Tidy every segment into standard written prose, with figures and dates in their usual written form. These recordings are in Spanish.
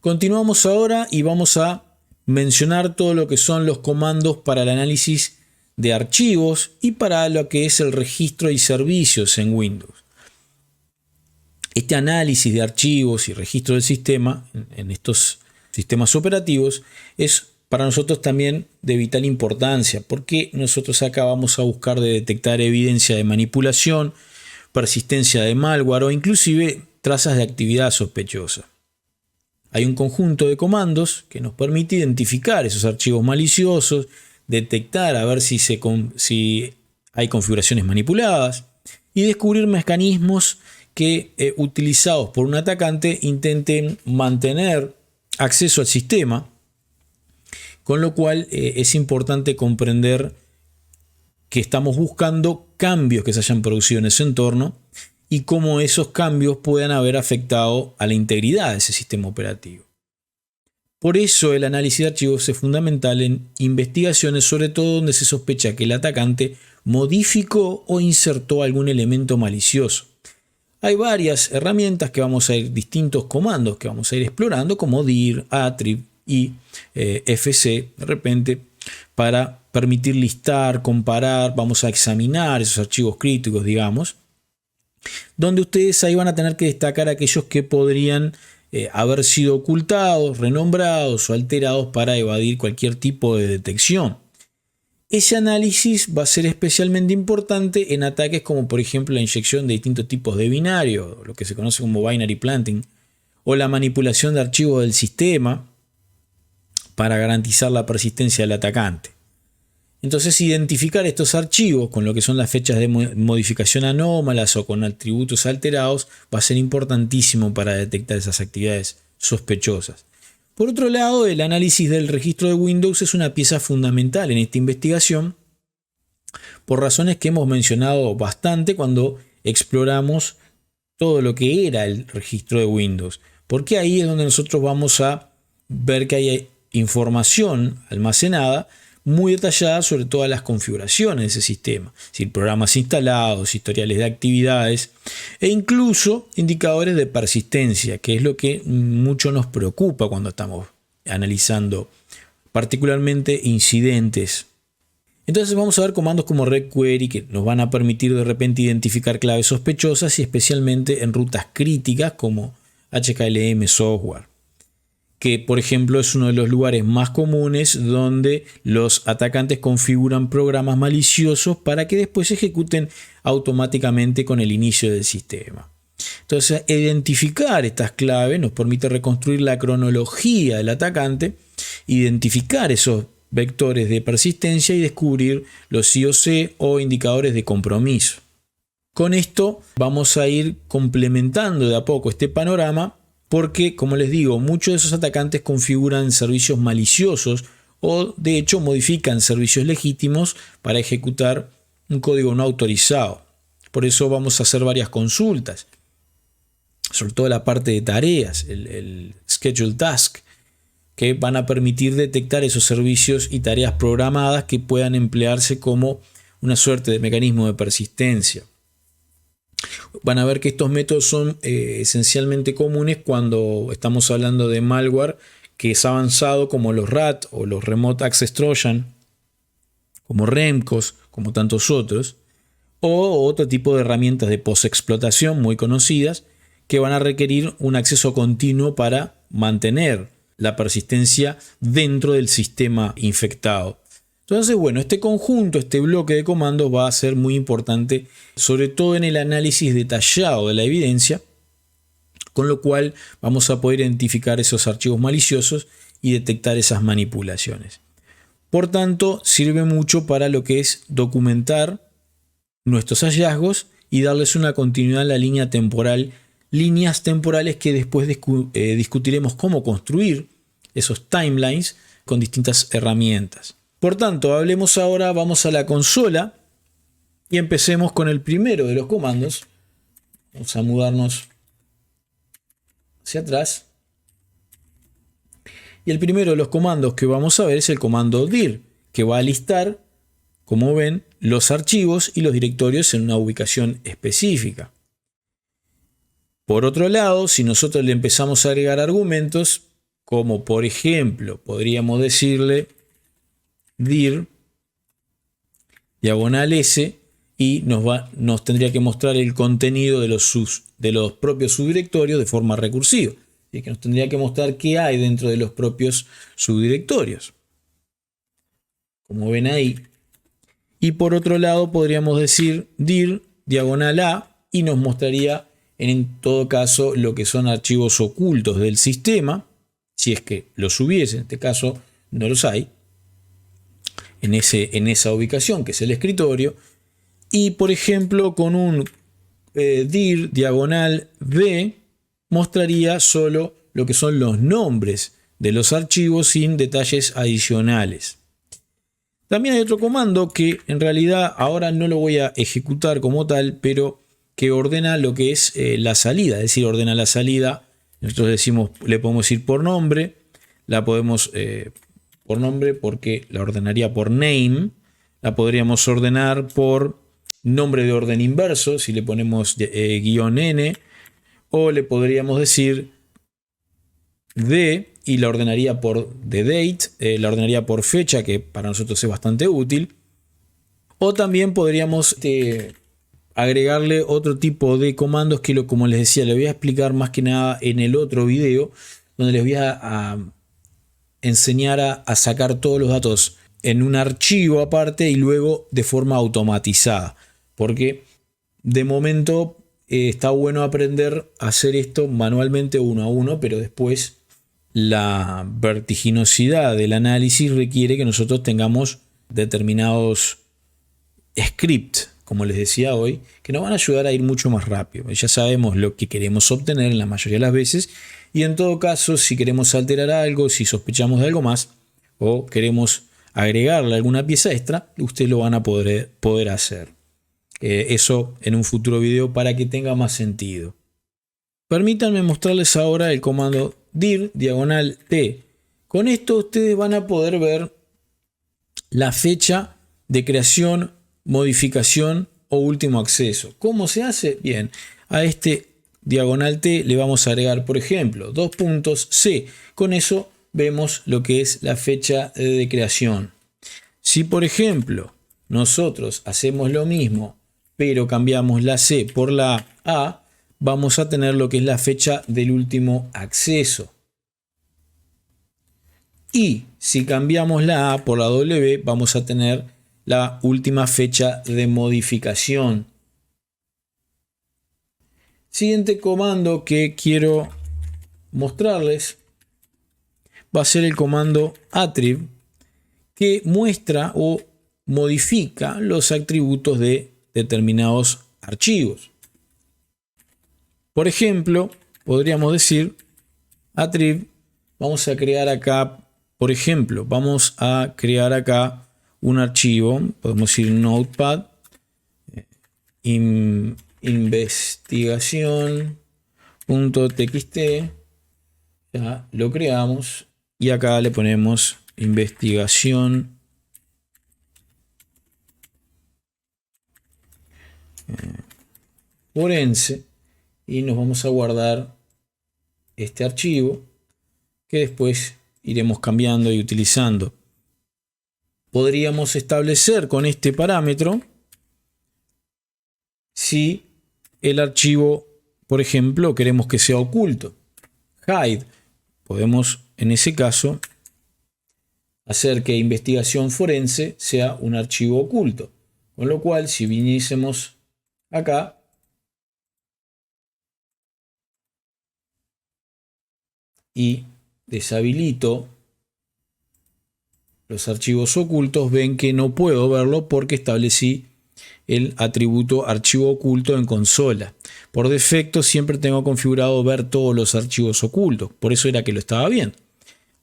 Continuamos ahora y vamos a mencionar todo lo que son los comandos para el análisis de archivos y para lo que es el registro y servicios en Windows. Este análisis de archivos y registro del sistema en estos sistemas operativos es para nosotros también de vital importancia, porque nosotros acá vamos a buscar de detectar evidencia de manipulación, persistencia de malware o inclusive trazas de actividad sospechosa. Hay un conjunto de comandos que nos permite identificar esos archivos maliciosos, detectar a ver si hay configuraciones manipuladas y descubrir mecanismos que utilizados por un atacante intenten mantener acceso al sistema, con lo cual es importante comprender que estamos buscando cambios que se hayan producido en ese entorno y cómo esos cambios puedan haber afectado a la integridad de ese sistema operativo. Por eso el análisis de archivos es fundamental en investigaciones, sobre todo donde se sospecha que el atacante modificó o insertó algún elemento malicioso. Hay varias herramientas que vamos a ir, distintos comandos que vamos a ir explorando, como dir, attrib y fc, de repente, para permitir listar, comparar, vamos a examinar esos archivos críticos, digamos, donde ustedes ahí van a tener que destacar aquellos que podrían haber sido ocultados, renombrados o alterados para evadir cualquier tipo de detección. Ese análisis va a ser especialmente importante en ataques como por ejemplo la inyección de distintos tipos de binario, lo que se conoce como binary planting, o la manipulación de archivos del sistema para garantizar la persistencia del atacante. Entonces, identificar estos archivos con lo que son las fechas de modificación anómalas o con atributos alterados va a ser importantísimo para detectar esas actividades sospechosas. Por otro lado, el análisis del registro de Windows es una pieza fundamental en esta investigación por razones que hemos mencionado bastante cuando exploramos todo lo que era el registro de Windows, porque ahí es donde nosotros vamos a ver que hay información almacenada muy detallada sobre todas las configuraciones de ese sistema, es decir, programas instalados, historiales de actividades e incluso indicadores de persistencia, que es lo que mucho nos preocupa cuando estamos analizando particularmente incidentes. Entonces vamos a ver comandos como requery que nos van a permitir de repente identificar claves sospechosas y especialmente en rutas críticas como HKLM software, que por ejemplo es uno de los lugares más comunes donde los atacantes configuran programas maliciosos para que después se ejecuten automáticamente con el inicio del sistema. Entonces, identificar estas claves nos permite reconstruir la cronología del atacante, identificar esos vectores de persistencia y descubrir los IOC o indicadores de compromiso. Con esto vamos a ir complementando de a poco este panorama, porque, como les digo, muchos de esos atacantes configuran servicios maliciosos o, de hecho, modifican servicios legítimos para ejecutar un código no autorizado. Por eso vamos a hacer varias consultas, sobre todo la parte de tareas, el Schedule Task, que van a permitir detectar esos servicios y tareas programadas que puedan emplearse como una suerte de mecanismo de persistencia. Van a ver que estos métodos son esencialmente comunes cuando estamos hablando de malware que es avanzado, como los RAT o los Remote Access Trojan, como REMCOS, como tantos otros, o otro tipo de herramientas de post-explotación muy conocidas que van a requerir un acceso continuo para mantener la persistencia dentro del sistema infectado. Entonces, bueno, este conjunto, este bloque de comandos va a ser muy importante, sobre todo en el análisis detallado de la evidencia, con lo cual vamos a poder identificar esos archivos maliciosos y detectar esas manipulaciones. Por tanto, sirve mucho para lo que es documentar nuestros hallazgos y darles una continuidad a la línea temporal, líneas temporales que después discutiremos cómo construir esos timelines con distintas herramientas. Por tanto, hablemos ahora, vamos a la consola y empecemos con el primero de los comandos. Vamos a mudarnos hacia atrás. Y el primero de los comandos que vamos a ver es el comando dir, que va a listar, como ven, los archivos y los directorios en una ubicación específica. Por otro lado, si nosotros le empezamos a agregar argumentos, como por ejemplo podríamos decirle dir diagonal S y nos tendría que mostrar el contenido de los propios subdirectorios de forma recursiva. Así que nos tendría que mostrar qué hay dentro de los propios subdirectorios, como ven ahí. Y por otro lado podríamos decir dir diagonal A y nos mostraría en todo caso lo que son archivos ocultos del sistema, si es que los hubiese. En este caso no los hay en esa ubicación que es el escritorio. Y por ejemplo con un dir diagonal B mostraría solo lo que son los nombres de los archivos sin detalles adicionales. También hay otro comando que en realidad ahora no lo voy a ejecutar como tal, pero que ordena lo que es la salida, es decir, ordena la salida. Nosotros decimos, le podemos ir por nombre, la podemos por nombre porque la ordenaría por name, la podríamos ordenar por nombre de orden inverso, si le ponemos guión n, o le podríamos decir de y la ordenaría por the date, la ordenaría por fecha, que para nosotros es bastante útil. O también podríamos agregarle otro tipo de comandos que, como les decía, les voy a explicar más que nada en el otro video, donde les voy a enseñar a sacar todos los datos en un archivo aparte y luego de forma automatizada. Porque de momento está bueno aprender a hacer esto manualmente uno a uno, pero después la vertiginosidad del análisis requiere que nosotros tengamos determinados scripts, como les decía hoy, que nos van a ayudar a ir mucho más rápido. Ya sabemos lo que queremos obtener en la mayoría de las veces y en todo caso, si queremos alterar algo, si sospechamos de algo más o queremos agregarle alguna pieza extra, ustedes lo van a poder hacer. Eso en un futuro video para que tenga más sentido. Permítanme mostrarles ahora el comando dir diagonal t. Con esto ustedes van a poder ver la fecha de creación, modificación o último acceso. ¿Cómo se hace? Bien, a este diagonal t le vamos a agregar, por ejemplo, 2 puntos C. Con eso vemos lo que es la fecha de creación. Si, por ejemplo, nosotros hacemos lo mismo, pero cambiamos la C por la A, vamos a tener lo que es la fecha del último acceso. Y si cambiamos la A por la W, vamos a tener la última fecha de modificación. Siguiente comando que quiero mostrarles va a ser el comando attrib, que muestra o modifica los atributos de determinados archivos. Por ejemplo, podríamos decir attrib, vamos a crear acá, por ejemplo, vamos a crear acá un archivo, podemos decir notepad, investigación.txt, ya lo creamos y acá le ponemos investigación forense y nos vamos a guardar este archivo que después iremos cambiando y utilizando. Podríamos establecer con este parámetro si el archivo, por ejemplo, queremos que sea oculto. Hide. Podemos en ese caso hacer que investigación forense sea un archivo oculto. Con lo cual, si viniésemos acá, y deshabilito los archivos ocultos, ven que no puedo verlo porque establecí el atributo archivo oculto en consola. Por defecto siempre tengo configurado ver todos los archivos ocultos, por eso era que lo estaba viendo.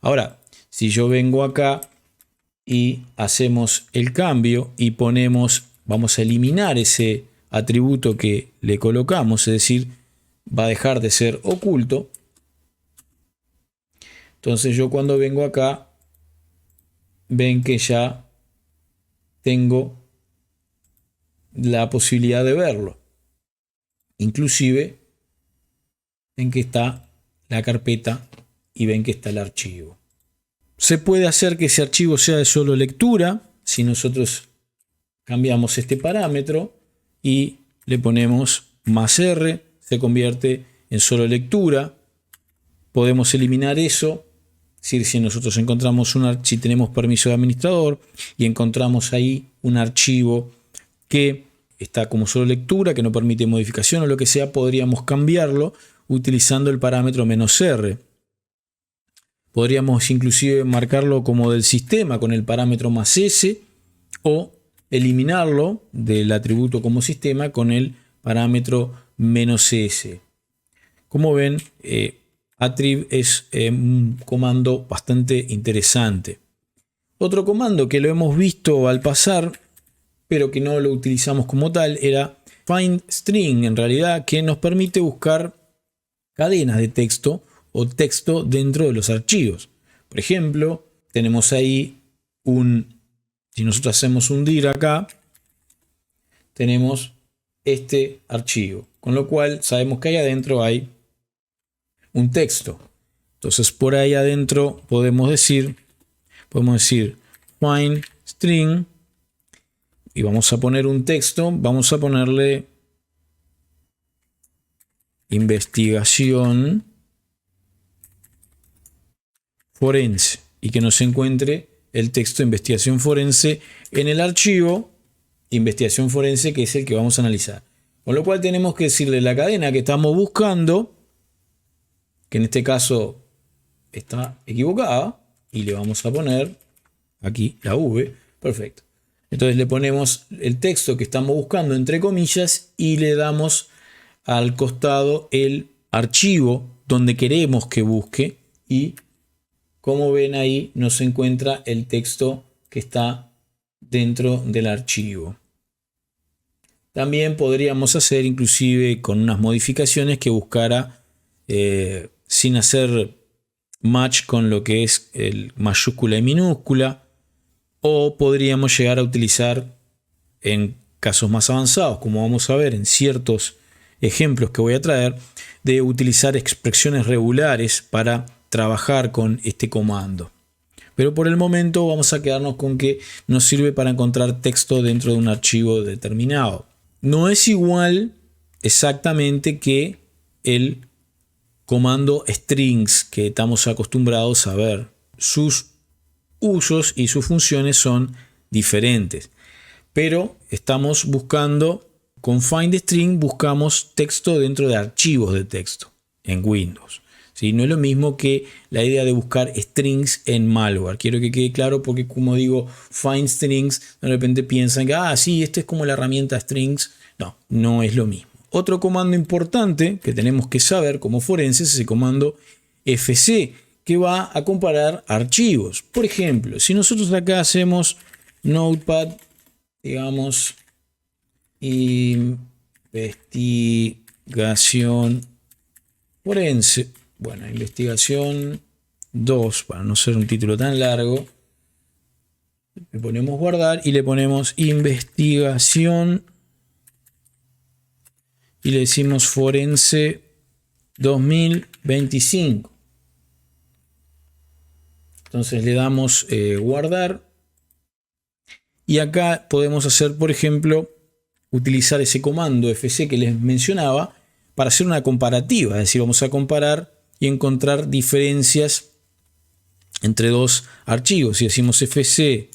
Ahora, si yo vengo acá y hacemos el cambio y ponemos, vamos a eliminar ese atributo que le colocamos, es decir, va a dejar de ser oculto. Entonces yo cuando vengo acá, ven que ya tengo la posibilidad de verlo. Inclusive en que está la carpeta y ven que está el archivo. Se puede hacer que ese archivo sea de solo lectura si nosotros cambiamos este parámetro y le ponemos +R, se convierte en solo lectura. Podemos eliminar eso. Es decir, si nosotros encontramos si tenemos permiso de administrador y encontramos ahí un archivo que está como solo lectura, que no permite modificación o lo que sea, podríamos cambiarlo utilizando el parámetro -R. Podríamos inclusive marcarlo como del sistema con el parámetro +S o eliminarlo del atributo como sistema con el parámetro -S. Como ven, attrib es un comando bastante interesante. Otro comando que lo hemos visto al pasar, pero que no lo utilizamos como tal, era findString, en realidad, que nos permite buscar cadenas de texto o texto dentro de los archivos. Por ejemplo, tenemos ahí si nosotros hacemos un dir acá, tenemos este archivo, con lo cual sabemos que ahí adentro hay un texto. Entonces por ahí adentro podemos decir find string y vamos a poner un texto, vamos a ponerle investigación forense y que nos encuentre el texto de investigación forense en el archivo investigación forense, que es el que vamos a analizar. Con lo cual tenemos que decirle la cadena que estamos buscando, que en este caso está equivocada, y le vamos a poner aquí la V. Perfecto. Entonces le ponemos el texto que estamos buscando entre comillas y le damos al costado el archivo donde queremos que busque, y como ven ahí nos encuentra el texto que está dentro del archivo. También podríamos hacer inclusive con unas modificaciones que buscara sin hacer match con lo que es el mayúscula y minúscula, o podríamos llegar a utilizar en casos más avanzados, como vamos a ver en ciertos ejemplos que voy a traer, de utilizar expresiones regulares para trabajar con este comando. Pero por el momento vamos a quedarnos con que nos sirve para encontrar texto dentro de un archivo determinado. No es igual exactamente que el comando strings que estamos acostumbrados a ver. Sus usos y sus funciones son diferentes. Pero estamos buscando, con findString buscamos texto dentro de archivos de texto en Windows. ¿Sí? No es lo mismo que la idea de buscar strings en malware. Quiero que quede claro porque, como digo, find strings, de repente piensan que sí, esto es como la herramienta strings. No, no es lo mismo. Otro comando importante que tenemos que saber como forenses es el comando fc, que va a comparar archivos. Por ejemplo, si nosotros acá hacemos notepad, digamos, investigación forense. Bueno, investigación 2, para no ser un título tan largo. Le ponemos guardar y le ponemos investigación y le decimos forense 2025. Entonces le damos guardar y acá podemos hacer, por ejemplo, utilizar ese comando fc que les mencionaba para hacer una comparativa. Es decir, vamos a comparar y encontrar diferencias entre dos archivos. Si decimos fc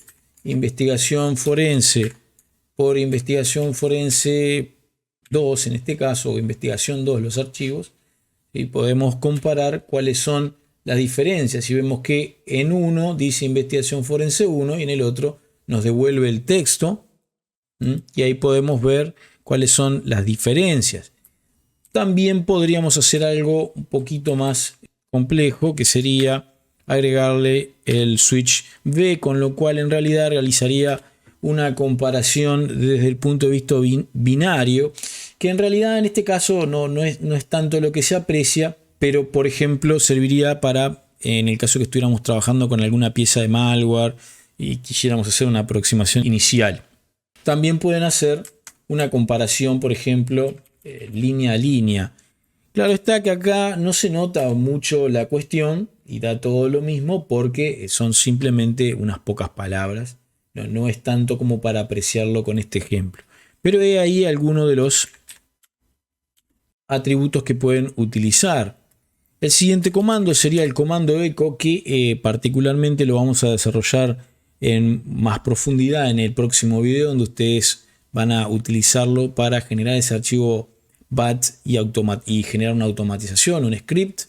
investigación forense por investigación forense 2, en este caso, o investigación 2, los archivos, y podemos comparar cuáles son las diferencias. Si vemos que en uno dice investigación forense 1 y en el otro nos devuelve el texto, y ahí podemos ver cuáles son las diferencias. También podríamos hacer algo un poquito más complejo, que sería agregarle el switch B, con lo cual en realidad realizaría una comparación desde el punto de vista binario, que en realidad en este caso no es tanto lo que se aprecia, pero por ejemplo serviría para, en el caso que estuviéramos trabajando con alguna pieza de malware y quisiéramos hacer una aproximación inicial. También pueden hacer una comparación, por ejemplo, línea a línea. Claro está que acá no se nota mucho la cuestión, y da todo lo mismo porque son simplemente unas pocas palabras. No es tanto como para apreciarlo con este ejemplo. Pero he ahí algunos de los atributos que pueden utilizar. El siguiente comando sería el comando echo, que particularmente lo vamos a desarrollar en más profundidad en el próximo video, donde ustedes van a utilizarlo para generar ese archivo BAT y generar una automatización, un script,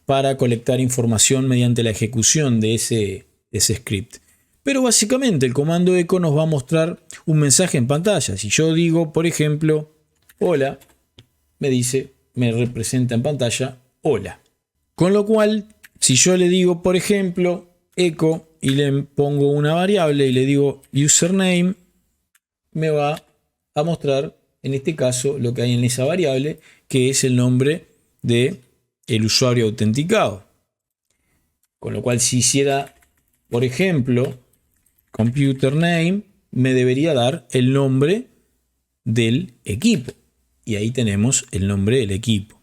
para colectar información mediante la ejecución de ese script. Pero básicamente el comando echo nos va a mostrar un mensaje en pantalla. Si yo digo, por ejemplo, hola, me representa en pantalla hola. Con lo cual, si yo le digo, por ejemplo, echo y le pongo una variable y le digo username, me va a mostrar en este caso lo que hay en esa variable, que es el nombre de el usuario autenticado. Con lo cual, si hiciera, por ejemplo, computer name, me debería dar el nombre del equipo. Y ahí tenemos el nombre del equipo.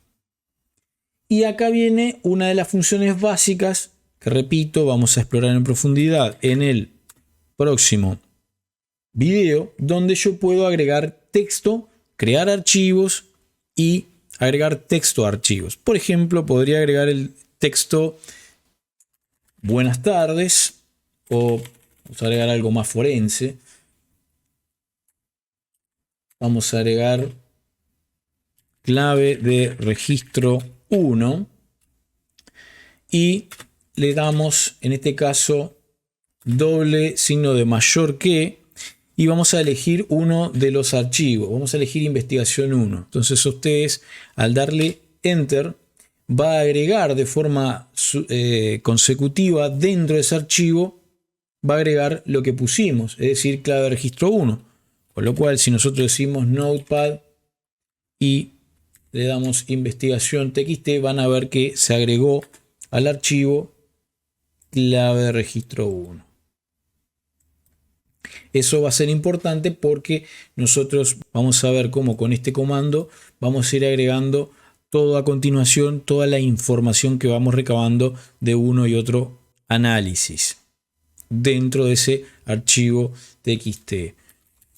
Y acá viene una de las funciones básicas que, repito, vamos a explorar en profundidad en el próximo video, donde yo puedo agregar texto, crear archivos y agregar texto a archivos. Por ejemplo, podría agregar el texto buenas tardes, o vamos a agregar algo más forense. Vamos a agregar clave de registro 1 y le damos en este caso doble signo de mayor que y vamos a elegir uno de los archivos. Vamos a elegir investigación 1. Entonces ustedes, al darle enter, va a agregar de forma consecutiva dentro de ese archivo, va a agregar lo que pusimos, es decir, clave de registro 1. Con lo cual, si nosotros decimos notepad y le damos investigación txt, van a ver que se agregó al archivo clave de registro 1. Eso va a ser importante porque nosotros vamos a ver cómo con este comando vamos a ir agregando todo a continuación, toda la información que vamos recabando de uno y otro análisis dentro de ese archivo txt.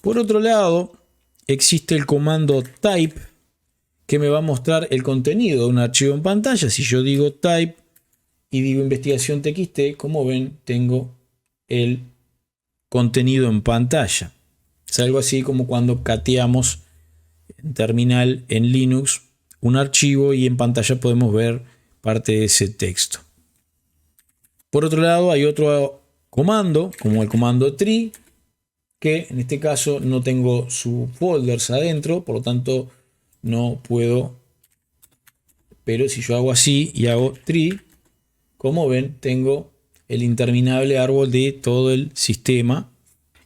Por otro lado, existe el comando type, que me va a mostrar el contenido de un archivo en pantalla. Si yo digo type y digo investigación txt, como ven, tengo el contenido en pantalla. Es algo así como cuando cateamos en terminal en Linux un archivo y en pantalla podemos ver parte de ese texto. Por otro lado, hay otro comando, como el comando tree, que en este caso no tengo subfolders adentro, por lo tanto no puedo. Pero si yo hago así y hago tree, como ven, tengo el interminable árbol de todo el sistema,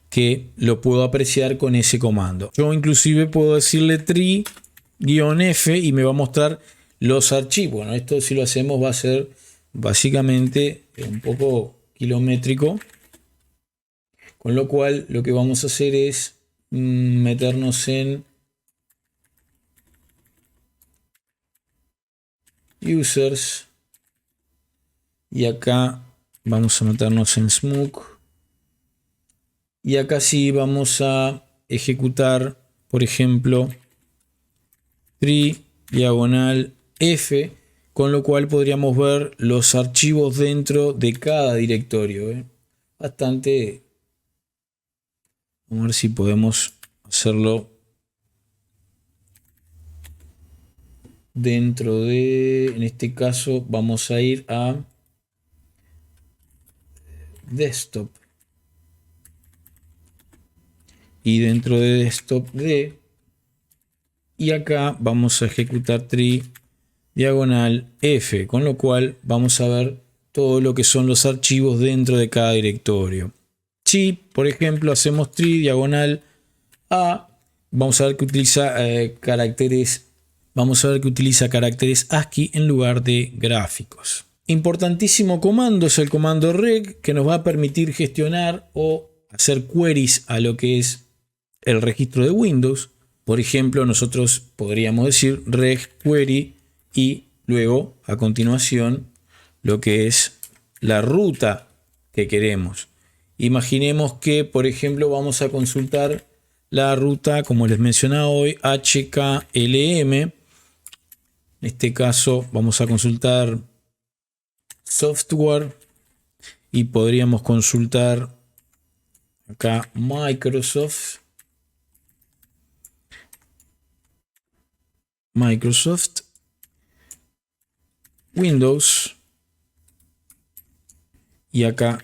que lo puedo apreciar con ese comando. Yo inclusive puedo decirle tree-f y me va a mostrar los archivos. Bueno, esto, si lo hacemos, va a ser básicamente un poco kilométrico, con lo cual lo que vamos a hacer es meternos en users y acá vamos a meternos en Smoke y acá sí vamos a ejecutar, por ejemplo, tree-f, con lo cual podríamos ver los archivos dentro de cada directorio. Bastante. Vamos a ver si podemos hacerlo dentro de, en este caso vamos a ir a desktop y dentro de desktop D, y acá vamos a ejecutar tree-f, con lo cual vamos a ver todo lo que son los archivos dentro de cada directorio. Si por ejemplo hacemos tree-a, vamos a ver que utiliza caracteres ASCII en lugar de gráficos. Importantísimo comando es el comando reg, que nos va a permitir gestionar o hacer queries a lo que es el registro de Windows. Por ejemplo, nosotros podríamos decir reg query y luego a continuación lo que es la ruta que queremos. Imaginemos que, por ejemplo, vamos a consultar la ruta, como les mencionaba hoy, HKLM. En este caso vamos a consultar software y podríamos consultar acá Microsoft, Windows y acá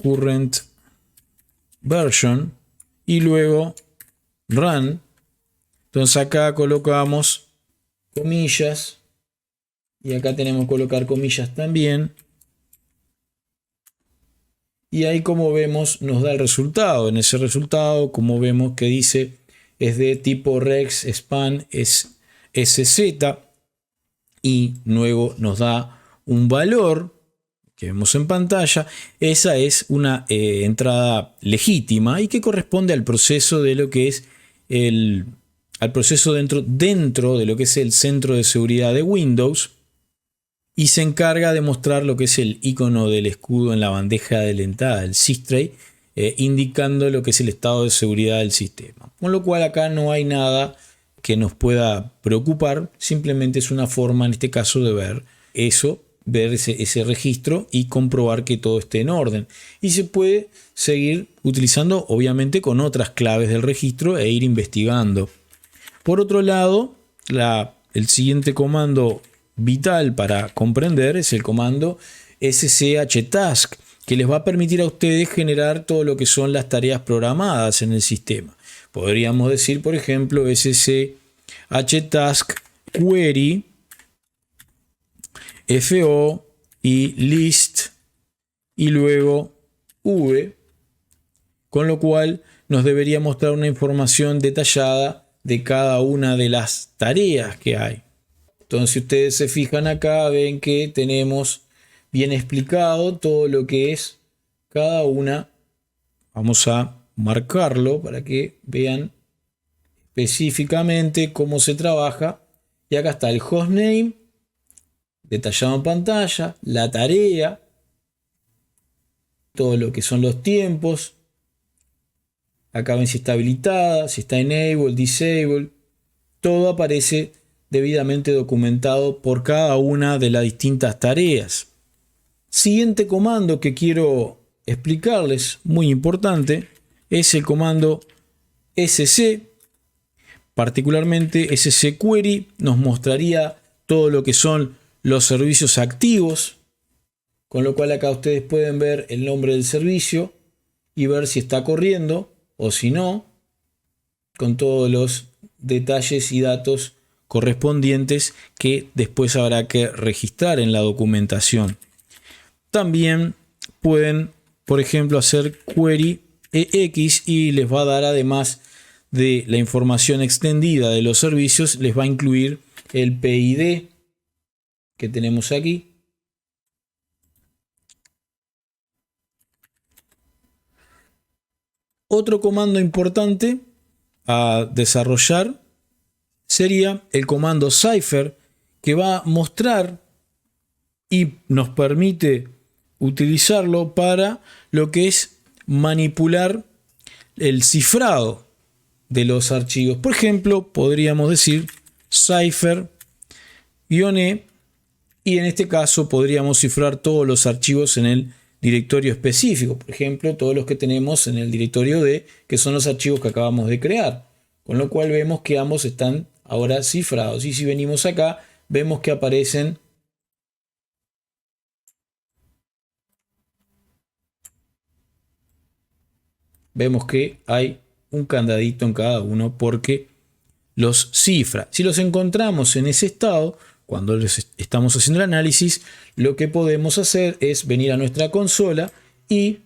current version y luego run. Entonces acá colocamos comillas y acá tenemos que colocar comillas también, y ahí, como vemos, nos da el resultado. En ese resultado, como vemos que dice, es de tipo rex span SZ, y luego nos da un valor que vemos en pantalla. Esa es una entrada legítima y que corresponde al proceso de lo que es al proceso dentro de lo que es el centro de seguridad de Windows, y se encarga de mostrar lo que es el icono del escudo en la bandeja de entrada, el systray, indicando lo que es el estado de seguridad del sistema. Con lo cual acá no hay nada que nos pueda preocupar, simplemente es una forma en este caso de ver eso, ver ese registro y comprobar que todo esté en orden. Y se puede seguir utilizando obviamente con otras claves del registro e ir investigando. Por otro lado, el siguiente comando vital para comprender es el comando schtask, que les va a permitir a ustedes generar todo lo que son las tareas programadas en el sistema. Podríamos decir, por ejemplo, schtask query fo y list y luego v, con lo cual nos debería mostrar una información detallada de cada una de las tareas que hay. Entonces, si ustedes se fijan acá, ven que tenemos bien explicado todo lo que es cada una. Vamos a marcarlo para que vean específicamente cómo se trabaja. Y acá está el hostname, detallado en pantalla, la tarea, todo lo que son los tiempos. Acá ven si está habilitada, si está enable, disable. Todo aparece debidamente documentado por cada una de las distintas tareas. Siguiente comando que quiero explicarles, muy importante, es el comando sc. Particularmente sc-query nos mostraría todo lo que son los servicios activos, con lo cual acá ustedes pueden ver el nombre del servicio y ver si está corriendo o si no, con todos los detalles y datos correspondientes que después habrá que registrar en la documentación. También pueden, por ejemplo, hacer query EX y les va a dar, además de la información extendida de los servicios, les va a incluir el PID que tenemos aquí. Otro comando importante a desarrollar sería el comando cipher, que va a mostrar y nos permite utilizarlo para lo que es manipular el cifrado de los archivos. Por ejemplo, podríamos decir cipher-e, y en este caso podríamos cifrar todos los archivos en el directorio específico. Por ejemplo, todos los que tenemos en el directorio D, que son los archivos que acabamos de crear. Con lo cual vemos que ambos están ahora cifrados. Y si venimos acá, vemos que aparecen que hay un candadito en cada uno porque los cifra. Si los encontramos en ese estado, cuando les estamos haciendo el análisis, lo que podemos hacer es venir a nuestra consola y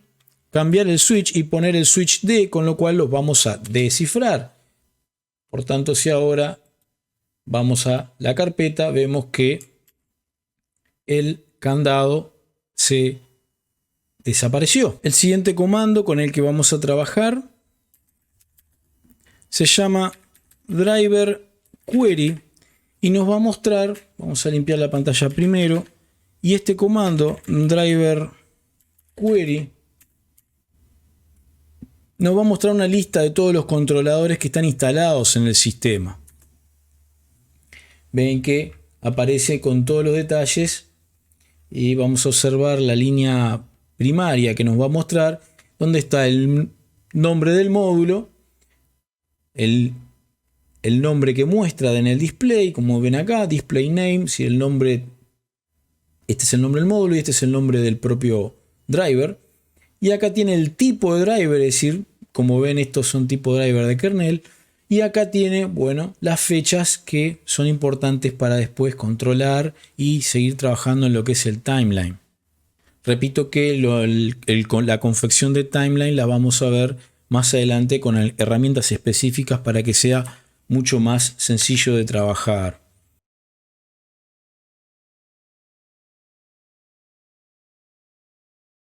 cambiar el switch y poner el switch D, con lo cual los vamos a descifrar. Por tanto, si ahora vamos a la carpeta, vemos que el candado se desapareció. El siguiente comando con el que vamos a trabajar se llama driver query y nos va a mostrar, vamos a limpiar la pantalla primero, Y este comando, driver query, nos va a mostrar una lista de todos los controladores que están instalados en el sistema. Ven que aparece con todos los detalles y vamos a observar la línea primaria que nos va a mostrar dónde está el nombre del módulo, el nombre que muestra en el display, como ven acá, display name, si el nombre, este es el nombre del módulo y este es el nombre del propio driver. Y acá tiene el tipo de driver, es decir, como ven, estos son tipo driver de kernel. Y acá tiene, bueno, las fechas que son importantes para después controlar y seguir trabajando en lo que es el timeline. Repito que la confección de timeline la vamos a ver más adelante con herramientas específicas para que sea mucho más sencillo de trabajar.